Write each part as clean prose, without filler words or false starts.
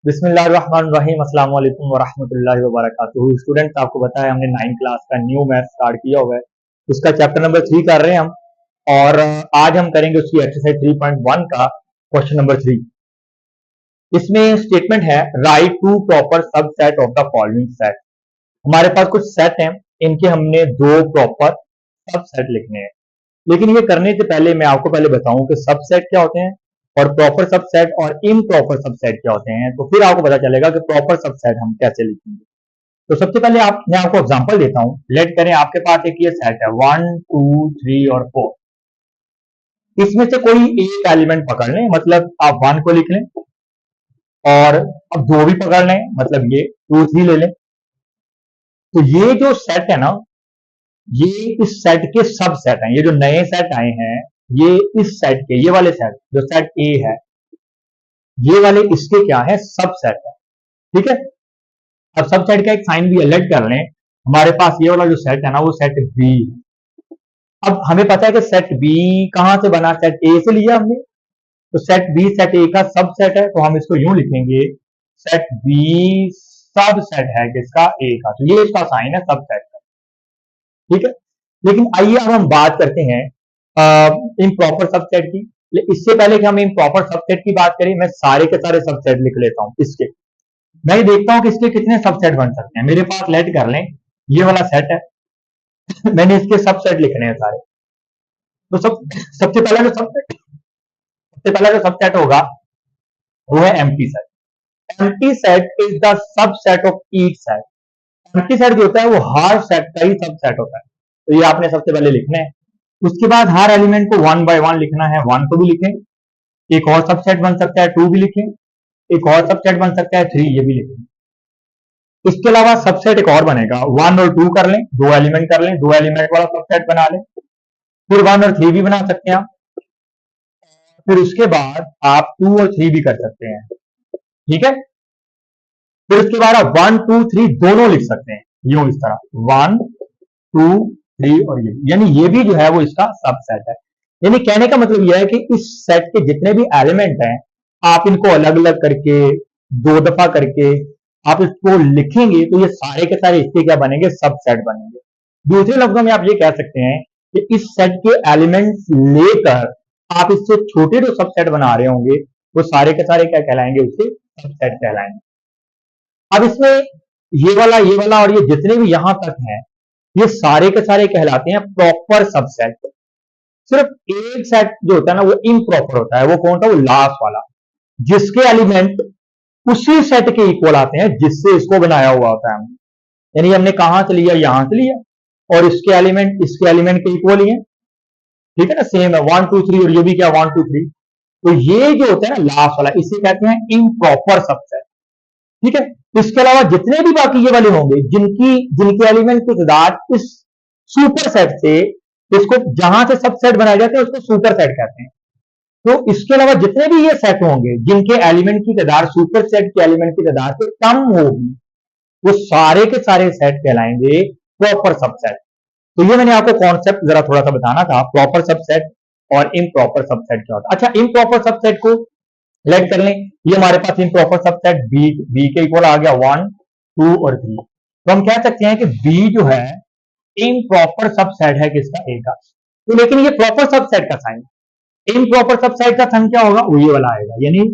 बिस्मिल्लाहिर्रहमानिर्रहीम अस्सलाम वालेकुम वरहमतुल्लाहि वबरकातुहू। स्टूडेंट्स, आपको बताया हमने 9 क्लास का न्यू मैथ स्टार्ट किया हुआ है। उसका चैप्टर नंबर 3 कर रहे हैं हम, और आज हम करेंगे उसकी एक्सरसाइज 3.1 का क्वेश्चन नंबर 3। इसमें स्टेटमेंट है write two proper subset of the following set. हमारे पास कुछ सेट हैं, इनके हमने दो प्रॉपर सबसेट लिखने हैं। लेकिन ये करने से पहले मैं आपको पहले बताऊं कि सबसेट क्या होते हैं और प्रॉपर सबसेट और इम्प्रॉपर सबसेट क्या होते हैं, तो फिर आपको पता चलेगा कि प्रॉपर सबसेट हम कैसे लिखेंगे। तो सबसे पहले मैं आपको एग्जांपल देता हूं। लेट करें आपके पास एक ये सेट है 1 2 3 और 4। इसमें से कोई एक एलिमेंट पकड़ लें, मतलब आप 1 को लिख लें, और अब 2 भी पकड़ लें, मतलब ये 2 3 ले लें। तो ये जो सेट है ना, ये इस सेट के सब सेट हैं। ये जो नए सेट आए हैं, ये इस सेट के, ये वाले सेट जो सेट ए है, ये वाले इसके क्या है, सब सेट है। ठीक है। अब सब सेट का एक साइन भी अलग कर लें। हमारे पास ये वाला जो सेट है ना, वो सेट बी है। अब हमें पता है कि सेट बी कहां से बना, सेट ए से लिया हमने। तो सेट बी सेट ए का सब सेट है, तो हम इसको यूं लिखेंगे, सेट बी सब सेट है किसका, ए का। तो ये इसका साइन है सब सेट का। ठीक है। लेकिन आइए अब हम बात करते हैं इम्प्रॉपर सबसेट की। इससे पहले कि हम इम्प्रॉपर सबसेट की बात करें, मैं सारे के सारे सबसेट लिख लेता हूं इसके। मैं ये देखता हूं कि इसके कितने सबसेट बन सकते हैं। मेरे पास लेट कर लें, ये वाला सेट है मैंने इसके सबसेट लिखने हैं सारे। तो सबसे पहला जो सबसेट होगा वो है empty set. Empty set is the subset of each set. Empty set जो होता है वो हर सेट का ही सबसेट होता है। तो ये आपने सबसे पहले लिखना है। उसके बाद हर एलिमेंट को 1 बाय 1 लिखना है। 1 को भी लिखें, एक और सबसेट बन सकता है 2 भी लिखें, एक और सबसेट बन सकता है 3, ये भी लिखें। इसके अलावा सबसेट एक और बनेगा, 1 और 2 कर लें, 2 एलिमेंट कर लें, 2 एलिमेंट वाला सबसेट बना लें। फिर 1 और 3 भी बना सकते हैं आप। फिर उसके बाद आप 2 और 3 भी कर सकते हैं। ठीक है। फिर उसके बाद आप 1 2 3 दोनों लिख सकते हैं, यूं इस तरह 1 2 3 और ये, यानी ये भी जो है वो इसका सबसेट है। यानी कहने का मतलब यह है कि इस सेट के जितने भी एलिमेंट हैं, आप इनको अलग अलग करके 2 दफा करके आप इसको लिखेंगे, तो ये सारे के सारे इसके क्या बनेंगे, सबसेट बनेंगे। दूसरे लफ्जों में आप ये कह सकते हैं कि इस सेट के एलिमेंट्स लेकर आप इससे छोटे जो सबसेट बना रहे होंगे, वो सारे के सारे क्या कहलाएंगे, उसके सबसेट कहलाएंगे। अब इसमें ये वाला और ये जितने भी यहां तक हैं, ये सारे के सारे कहलाते हैं प्रॉपर सबसेट। सिर्फ एक सेट जो होता है ना, वो इम्प्रॉपर होता है। वो कौन सा, वो लास्ट वाला, जिसके एलिमेंट उसी सेट के इक्वल आते हैं जिससे इसको बनाया हुआ होता है। यानी हमने कहां से लिया, यहां से लिया, और इसके एलिमेंट के इक्वल ही है। ठीक है ना, सेम है 1 2 3, और ये भी क्या 1 2 3। तो ये जो होता है ना लास्ट वाला, इसे कहते हैं इम्प्रॉपर सबसेट। ठीक है। इसके अलावा जितने भी बाकी ये वाले होंगे, जिनके एलिमेंट की तादाद इस सुपर सेट से, इसको जहां से सबसेट बनाए जाते हैं उसको सुपर सेट कहते हैं। तो इसके अलावा जितने भी ये सेट होंगे जिनके एलिमेंट की तादाद सुपर सेट के एलिमेंट की तादाद से कम होगी, वो सारे के सारे सेट कहलाएंगे प्रॉपर सबसेट। तो ये मैंने आपको कॉन्सेप्ट जरा थोड़ा सा बताना था, प्रॉपर सबसेट और इम्प्रॉपर सबसेट क्या होता है। अच्छा, इम्प्रॉपर सबसेट को लेट कर लें। ये हमारे पास इम्प्रॉपर सबसेट बी के इक्वल आ गया 1 2 और 3। तो हम कह सकते हैं कि बी जो है इम्प्रॉपर सबसेट है किसका, ए का। तो लेकिन ये प्रॉपर सबसेट का साइन, इम्प्रॉपर सबसेट का साइन क्या होगा, वो ये वाला आएगा। यानी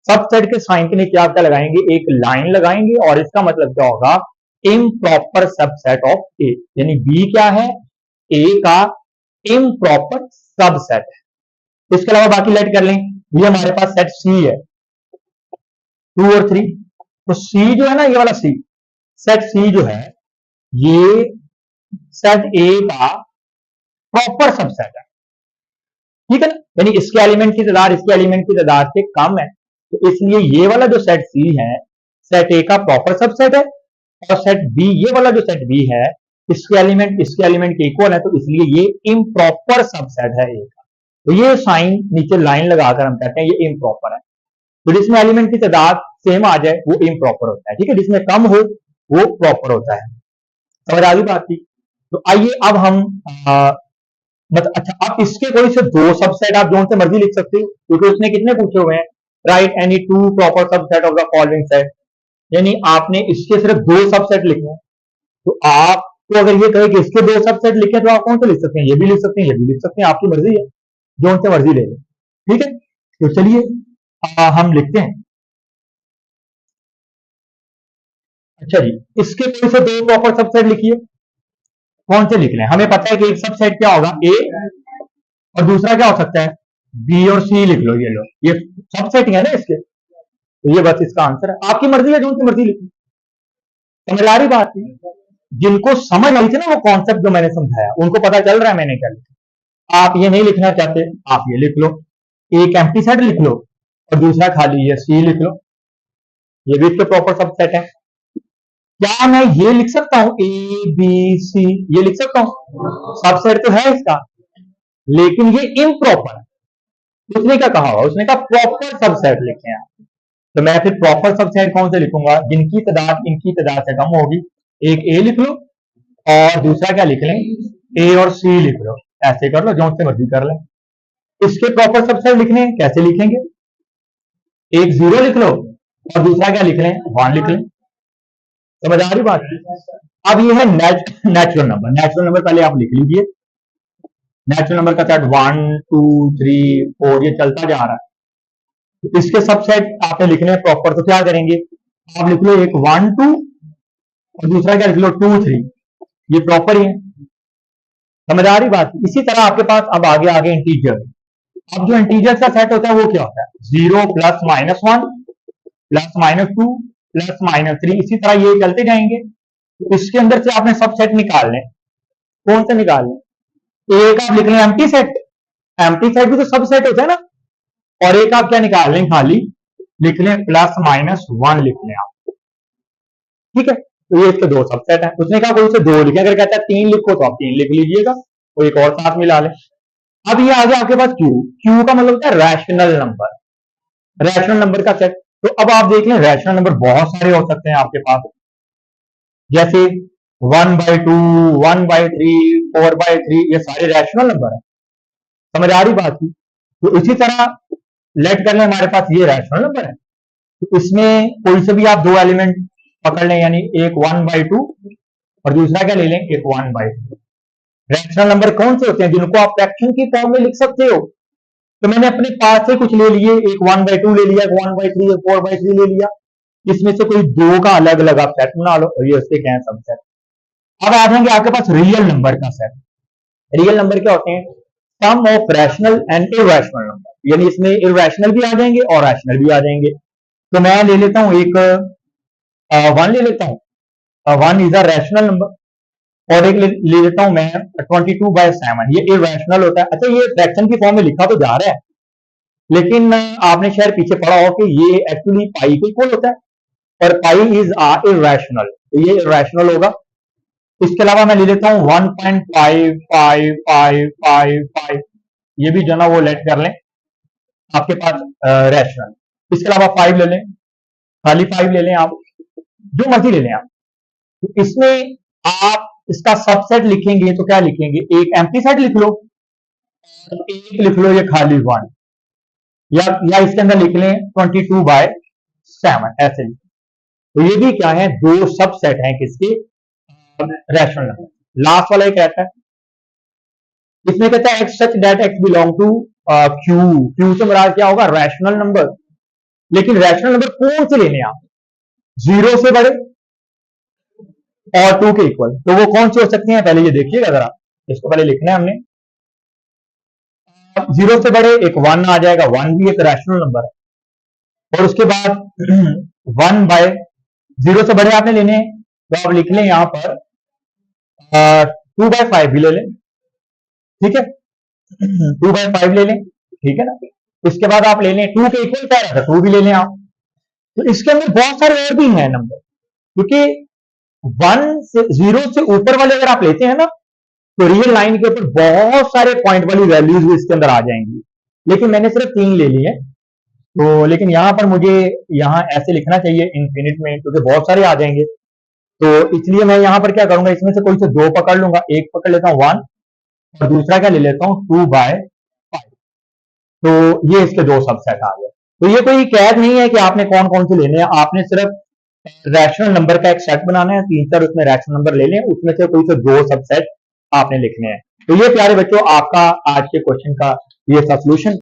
सबसेट के साइन के नीचे आप क्या लगाएंगे, एक लाइन लगाएंगे, और इसका मतलब क्या होगा, इम्प्रॉपर सबसेट ऑफ ए। यानी बी क्या है, ए का इम्प्रॉपर सबसेट है। इसके अलावा बाकी लेट कर लें। ये हमारे पास सेट सी है 2 और 3। तो सी जो है ना, ये वाला सी, सेट सी जो है, ये सेट ए का प्रॉपर सबसेट है। ठीक है ना, यानी इसके एलिमेंट की तादाद इसके एलिमेंट की तादाद से कम है, तो इसलिए ये वाला जो सेट सी है, सेट ए का प्रॉपर सबसेट है। और सेट बी, ये वाला जो सेट बी है, इसके एलिमेंट के इक्वल है, तो इसलिए ये इम्प्रॉपर सबसेट है ए का। तो ये साइन नीचे लाइन लगाकर हम कहते हैं ये इम्प्रॉपर है। तो जिसमें एलिमेंट की तादाद सेम आ जाए वो इम्प्रॉपर होता है। ठीक है, जिसमें कम हो वो प्रॉपर होता है। समझ आ गई बात की। तो आइए अब हम मतलब अच्छा, अब इसके कोई से 2 सबसेट आप जो से मर्जी लिख सकते हो, क्योंकि उसने कितने पूछे हुए हैं, right any two proper subset of the following set, यानी आपने इसके सिर्फ दो सबसेट लिखे हैं। तो आपको अगर ये कहे कि इसके दो सबसेट लिखे तो आप कौन से लिख सकते हैं, ये भी लिख सकते हैं, ये भी लिख सकते हैं, आपकी मर्जी है, जो उनसे मर्जी ले लें। ठीक है, तो चलिए हम लिखते हैं। अच्छा जी, इसके कोई से दो प्रॉपर सबसेट लिखिए, कौन से लिख लें? हमें पता है कि एक सबसेट क्या होगा, ए, और दूसरा क्या हो सकता है, बी और सी लिख लो, ये लो, ये सबसेट है ना इसके, तो ये बस इसका आंसर है। आपकी मर्जी है, जो उनकी मर्जी लिखी। समझ आ रही बात? जिनको समझ आई थी ना वो कॉन्सेप्ट जो मैंने समझाया, उनको पता चल रहा है मैंने क्या लिखा। आप ये नहीं लिखना चाहते, आप ये लिख लो, एक एम्प्टी सेट लिख लो और दूसरा खाली, ये सी लिख लो, ये भी इसके प्रॉपर सबसेट है। क्या मैं ये लिख सकता हूं, ए बी सी, ये लिख सकता हूं, सबसेट तो है इसका, लेकिन ये इम्प्रॉपर है। उसने क्या कहा, उसने कहा प्रॉपर सबसेट लिखे हैं। तो मैं फिर प्रॉपर सबसेट कौन से लिखूंगा, जिनकी तादाद इनकी तादाद से कम होगी। एक ए लिख लो और दूसरा क्या लिख लें, ए और सी लिख लो, ऐसे कर लो, जो से मर्जी कर लें। इसके प्रॉपर सबसेट लिखने कैसे लिखेंगे, एक जीरो लिख लो और दूसरा क्या लिख लें, वन लिख लें। समझ आ रही बात? अब ये है नेचुरल नंबर। नेचुरल नंबर पहले आप लिख लीजिए, नेचुरल नंबर का सेट 1 2 3 4 ये चलता जा रहा है। तो इसके सबसेट आपने लिखने हैं प्रॉपर, तो क्या करेंगे, आप लिख लो एक 1 2 और दूसरा क्या लिख लो 2 3, ये प्रॉपर ही है। समझ आ रही बात? इसी तरह आपके पास अब आगे आगे इंटीजर, अब जो इंटीजर का सेट होता है वो क्या होता है, 0 plus minus 1 plus minus 2 plus minus 3, इसी तरह ये चलते जाएंगे। तो इसके अंदर से आपने सबसेट निकालने, कौन से निकालने, एक आप लिख लें एम्प्टी सेट, एम्प्टी सेट भी तो सबसेट होता है ना, और एक आप क्या निकाल लें, खाली लिख लें प्लस माइनस 1 लिख लें आप। ठीक है, तो ये इसके दो सबसेट है। उसने कहा कोई से दो लिखे, अगर कहता है 3 लिखो तो आप 3 लिख लीजिएगा, तो एक और साथ मिला लें। अब ये आ गया आपके पास क्यू, क्यू का मतलब होता है रैशनल नंबर, रैशनल नंबर का सेट। तो अब आप देख लें रैशनल नंबर बहुत सारे हो सकते हैं आपके पास, जैसे 1/2 1/3 4/3, ये सारे रैशनल नंबर है। समझ आ रही बात की? तो इसी तरह लेट कर लें हमारे पास ये रैशनल नंबर है, तो इसमें कोई से भी आप दो एलिमेंट पकड़ लें, यानी एक 1/2 और दूसरा क्या ले लें, एक 1/3। रैशनल नंबर कौन से होते हैं, जिनको आप फ्रैक्शन की फॉर्म में लिख सकते हो। तो मैंने अपने पास से कुछ ले लिए, एक 1/2 ले लिया, एक 1/3, एक 4/3 ले लिया, इसमें से कोई दो का अलग अलग आप सेट बना लो, और ये उसके क्या है, सबसेट। अब आ जाएंगे आपके पास रियल नंबर का सेट। रियल नंबर क्या होते हैं, sum of rational and irrational number, यानी इसमें इरैशनल भी आ जाएंगे और रैशनल भी आ जाएंगे। तो मैं ले लेता हूं एक 1 ले लेता हूं, 1 इज अ रैशनल नंबर, और एक ले लेता हूं मैं 22/7, ये इरैशनल होता है। अच्छा, ये फ्रैक्शन की फॉर्म में लिखा तो जा रहा है, लेकिन आपने शायद पीछे पढ़ा हो कि ये एक्चुअली पाई के इक्वल होता है, और पाई इज इरैशनल, तो ये इरैशनल होगा। इसके अलावा मैं ले लेता हूं 1.5555, ये भी जो ना वो लेट कर लें आपके पास रैशनल। इसके अलावा 5 ले लें, खाली 5 ले लें आप, जो मर्जी ले लें आप। तो इसमें आप इसका सबसेट लिखेंगे तो क्या लिखेंगे, एक एम्प्टी सेट लिख लो, एक लिख लो ये खाली 1, या इसके अंदर लिख लें 22/7, ऐसे लिख। तो ये भी क्या है, दो सबसेट हैं किसके, रैशनल नंबर। लास्ट वाला एक रहता है, इसमें कहता है x such that x belong to Q, Q से मुराद क्या होगा, रैशनल नंबर। लेकिन रैशनल नंबर कौन से लेने आप, 0 से बड़े और 2 के इक्वल, तो वो कौन से हो सकते हैं, पहले ये देखिएगा जरा, इसको पहले लिखना है हमने। 0 से बड़े एक 1 आ जाएगा, 1 भी एक रैशनल नंबर है, और उसके बाद 1/0 से बड़े आपने लेने, तो आप लिख लें यहां पर 2/5 भी ले लें, ठीक है, 2/5 ले लें, ठीक है ना। इसके बाद आप ले लें 2 के इक्वल क्या रहता है, 2 भी ले लें आप। तो इसके अंदर बहुत सारे और भी हैं नंबर, क्योंकि 0 से ऊपर वाले अगर आप लेते हैं ना, तो रियल लाइन के ऊपर बहुत सारे पॉइंट वाली वैल्यूज भी इसके अंदर आ जाएंगी, लेकिन मैंने सिर्फ 3 ले लिए। तो लेकिन यहां पर मुझे यहां ऐसे लिखना चाहिए इनफिनिट में, क्योंकि बहुत सारे आ जाएंगे। तो इसलिए मैं यहां पर क्या करूंगा, इसमें से कोई से दो पकड़ लूंगा, एक पकड़ लेता हूं 1 और दूसरा क्या ले लेता हूं 2/5। तो ये इसके दो सबसेट आ गए। तो ये कोई कैद नहीं है कि आपने कौन कौन से लेने हैं, आपने सिर्फ रैशनल नंबर का एक सेट बनाना है, 3-4 उसमें रैशनल नंबर ले लें, उसमें से कोई से 2 सबसेट आपने लिखने हैं। तो ये प्यारे बच्चों आपका आज के क्वेश्चन का ये था सॉल्यूशन।